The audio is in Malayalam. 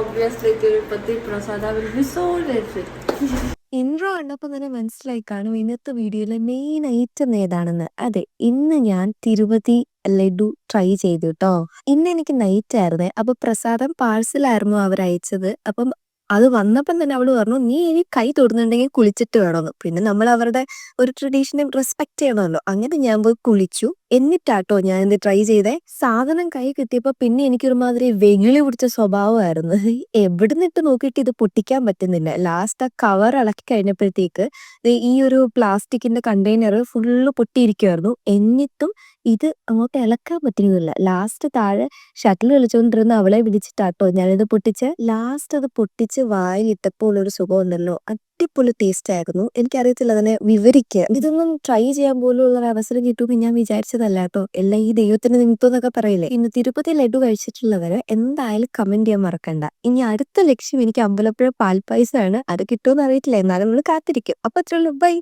Obviously, Tirupati Prasada will be so electric. Intro കണ്ടപ്പോൾ തന്നെ മനസ്സിലായി കാണും ഇന്നത്തെ വീഡിയോയിലെ മെയിൻ ഐറ്റം ഏതാണെന്ന്. അതെ, ഇന്ന് ഞാൻ തിരുപ്പതി ലഡു ട്രൈ ചെയ്തു ട്ടോ. ഇന്ന് എനിക്ക് നൈറ്റ് ആയിരുന്നേ. അപ്പൊ പ്രസാദം പാഴ്സലായിരുന്നു അവരയച്ചത്. അപ്പം അത് വന്നപ്പം തന്നെ അവള് പറഞ്ഞു, "നീ ഇനി കൈ തൊടുന്നുണ്ടെങ്കിൽ കുളിച്ചിട്ട് വേണമെന്ന്." പിന്നെ നമ്മൾ അവരുടെ ഒരു ട്രഡീഷനെ റെസ്പെക്ട് ചെയ്യണമല്ലോ. അങ്ങനെ ഞാൻ പോയി കുളിച്ചു. എന്നിട്ടാട്ടോ ഞാനിത് ട്രൈ ചെയ്തേ. സാധനം കൈ കിട്ടിയപ്പോ പിന്നെ എനിക്കൊരുമാതിരി വെകിളി പിടിച്ച സ്വഭാവമായിരുന്നു. എവിടുന്നിട്ട് നോക്കിയിട്ട് ഇത് പൊട്ടിക്കാൻ പറ്റുന്നില്ല. ലാസ്റ്റ് ആ കവർ ഇളക്കി കഴിഞ്ഞപ്പോഴത്തേക്ക് ദേ ഈ ഒരു പ്ലാസ്റ്റിക്കിന്റെ കണ്ടെയ്നർ ഫുള്ള് പൊട്ടിയിരിക്കുവായിരുന്നു. എന്നിട്ടും ഇത് അങ്ങോട്ട് ഇളക്കാൻ പറ്റുന്നില്ല. ലാസ്റ്റ് താഴെ ഷട്ടിൽ കളിച്ചോണ്ടിരുന്ന അവളെ വിളിച്ചിട്ടാട്ടോ ഞാനിത് പൊട്ടിച്ചെ. ലാസ്റ്റ് അത് പൊട്ടിച്ച് വായിലിട്ടപ്പോൾ ഉള്ളൊരു സുഖമുണ്ടല്ലോ, അടിപൊളി ടേസ്റ്റ് ആയിരുന്നു. എനിക്കറിയത്തില്ല അതിനെ വിവരിക്കാൻ. ഇതൊന്നും ട്രൈ ചെയ്യാൻ പോലും ഉള്ള ഒരു അവസരം കിട്ടുമെന്ന് ഞാൻ വിചാരിച്ചതല്ല ട്ടോ. എല്ലാം ഈ ദൈവത്തിന്റെ നിമിത്തം എന്നൊക്കെ പറയില്ലേ. ഇന്ന് തിരുപ്പതി ലഡു കഴിച്ചിട്ടുള്ളവര് എന്തായാലും കമന്റ് ചെയ്യാൻ മറക്കണ്ട. ഇനി അടുത്ത ലക്ഷ്യം എനിക്ക് അമ്പലപ്പുഴ പാൽപ്പായസമാണ്. അത് കിട്ടുമെന്ന് അറിയത്തില്ല. എന്നാലും നമ്മള് കാത്തിരിക്കും. അപ്പൊ അത്രേ ഉള്ളൂ. ബൈ.